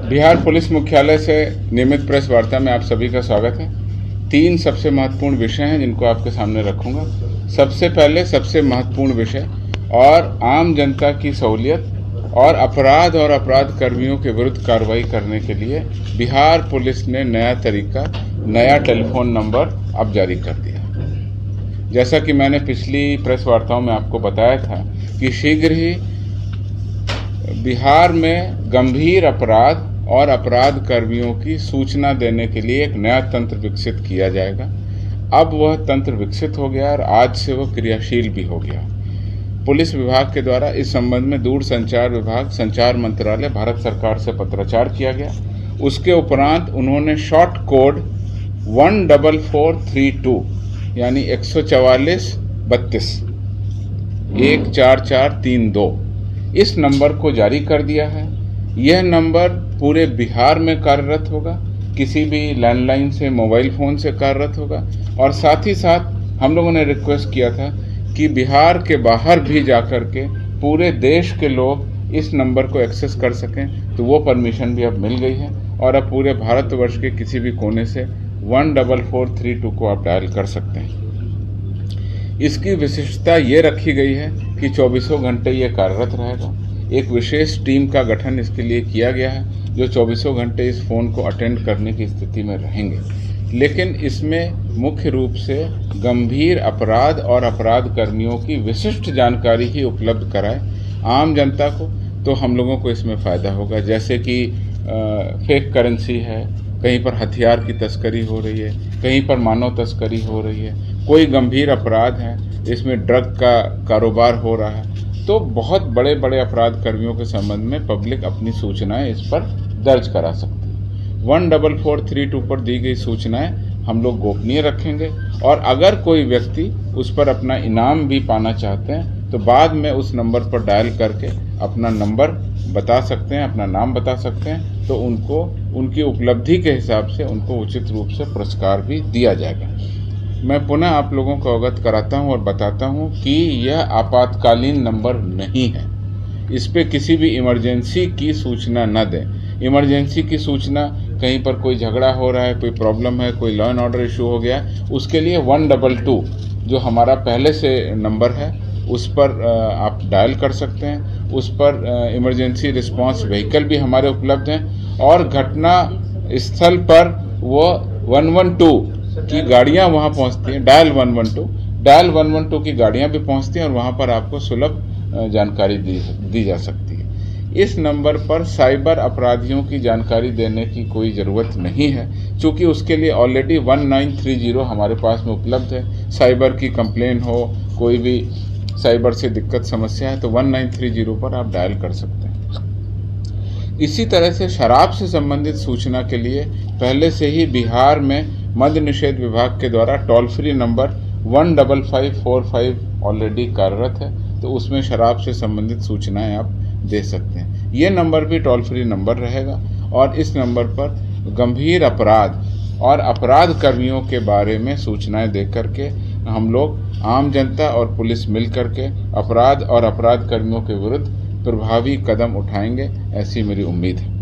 Bihar police मुख्यालय से नियमित प्रेस वार्ता में आप सभी का स्वागत है। 3 सबसे महत्वपूर्ण विषय हैं जिनको आपके सामने रखूंगा। सबसे पहले सबसे महत्वपूर्ण विषय और आम जनता की सहूलियत और अपराध कर्मियों के विरुद्ध कार्रवाई करने के लिए बिहार पुलिस ने नया तरीका, नया टेलीफोन नंबर अब जारी कर दिया। जैसा कि मैंने पिछली प्रेस वार्ताओं में आपको बताया था कि शीघ्र ही बिहार में गंभीर अपराध और अपराध कर्मियों की सूचना देने के लिए एक नया तंत्र विकसित किया जाएगा। अब वह तंत्र विकसित हो गया और आज से वह क्रियाशील भी हो गया। पुलिस विभाग के द्वारा इस संबंध में दूरसंचार विभाग, संचार मंत्रालय, भारत सरकार से पत्राचार किया गया। उसके उपरांत उन्होंने शॉर्ट कोड 14432 यानी 14432 14432 इस नंबर को जारी कर दिया है। यह नंबर पूरे बिहार में कार्यरत होगा, किसी भी लैंडलाइन से, मोबाइल फ़ोन से कार्यरत होगा। और साथ ही साथ हम लोगों ने रिक्वेस्ट किया था कि बिहार के बाहर भी जाकर के पूरे देश के लोग इस नंबर को एक्सेस कर सकें, तो वो परमिशन भी अब मिल गई है और अब पूरे भारतवर्ष के किसी भी कोने से 14432 को आप डायल कर सकते हैं। इसकी विशिष्टता ये रखी गई है कि 24 घंटे ये कार्यरत रहेगा। एक विशेष टीम का गठन इसके लिए किया गया है जो 24 घंटे इस फ़ोन को अटेंड करने की स्थिति में रहेंगे। लेकिन इसमें मुख्य रूप से गंभीर अपराध और अपराध कर्मियों की विशिष्ट जानकारी ही उपलब्ध कराए आम जनता को, तो हम लोगों को इसमें फ़ायदा होगा। जैसे कि फेक करेंसी है, कहीं पर हथियार की तस्करी हो रही है, कहीं पर मानव तस्करी हो रही है, कोई गंभीर अपराध है, इसमें ड्रग का कारोबार हो रहा है, तो बहुत बड़े बड़े अपराध कर्मियों के संबंध में पब्लिक अपनी सूचनाएं इस पर दर्ज करा सकती है। 14432 पर दी गई सूचनाएं हम लोग गोपनीय रखेंगे और अगर कोई व्यक्ति उस पर अपना इनाम भी पाना चाहते हैं तो बाद में उस नंबर पर डायल करके अपना नंबर बता सकते हैं, अपना नाम बता सकते हैं, तो उनको उनकी उपलब्धि के हिसाब से उनको उचित रूप से पुरस्कार भी दिया जाएगा। मैं पुनः आप लोगों को अवगत कराता हूं और बताता हूं कि यह आपातकालीन नंबर नहीं है। इस पे किसी भी इमरजेंसी की सूचना न दें। इमरजेंसी की सूचना, कहीं पर कोई झगड़ा हो रहा है, कोई प्रॉब्लम है, कोई लॉ एंड ऑर्डर इशू हो गया, उसके लिए 122 जो हमारा पहले से नंबर है उस पर आप डायल कर सकते हैं। उस पर इमरजेंसी रिस्पांस व्हीकल भी हमारे उपलब्ध हैं और घटना स्थल पर वो 112 की गाड़ियां वहां पहुंचती हैं। डायल 112 की गाड़ियां भी पहुंचती हैं और वहां पर आपको सुलभ जानकारी दी जा सकती है। इस नंबर पर साइबर अपराधियों की जानकारी देने की कोई ज़रूरत नहीं है, क्योंकि उसके लिए ऑलरेडी 1930 हमारे पास में उपलब्ध है। साइबर की कंप्लेन हो, कोई भी साइबर से दिक्कत समस्या है, तो 1930 पर आप डायल कर सकते हैं। इसी तरह से शराब से संबंधित सूचना के लिए पहले से ही बिहार में मद्य निषेध विभाग के द्वारा टोल फ्री नंबर 15545 ऑलरेडी कार्यरत है, तो उसमें शराब से संबंधित सूचनाएं आप दे सकते हैं। ये नंबर भी टोल फ्री नंबर रहेगा और इस नंबर पर गंभीर अपराध और अपराध कर्मियों के बारे में सूचनाएं दे करके हम लोग, आम जनता और पुलिस मिल करके अपराध और अपराध कर्मियों के विरुद्ध प्रभावी कदम उठाएंगे, ऐसी मेरी उम्मीद है।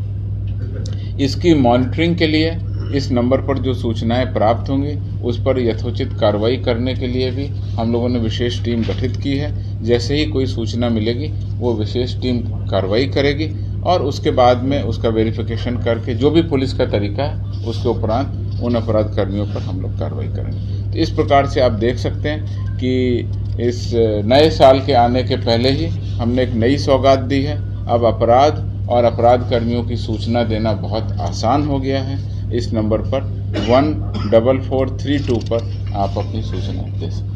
इसकी मॉनिटरिंग के लिए इस नंबर पर जो सूचनाएं प्राप्त होंगी उस पर यथोचित कार्रवाई करने के लिए भी हम लोगों ने विशेष टीम गठित की है। जैसे ही कोई सूचना मिलेगी वो विशेष टीम कार्रवाई करेगी और उसके बाद में उसका वेरिफिकेशन करके जो भी पुलिस का तरीका है उसके उपरांत उन अपराध कर्मियों पर हम लोग कार्रवाई करेंगे। तो इस प्रकार से आप देख सकते हैं कि इस नए साल के आने के पहले ही हमने एक नई सौगात दी है। अब अपराध और अपराध कर्मियों की सूचना देना बहुत आसान हो गया है। इस नंबर पर 14432 पर आप अपनी सूचना दे सकते हैं।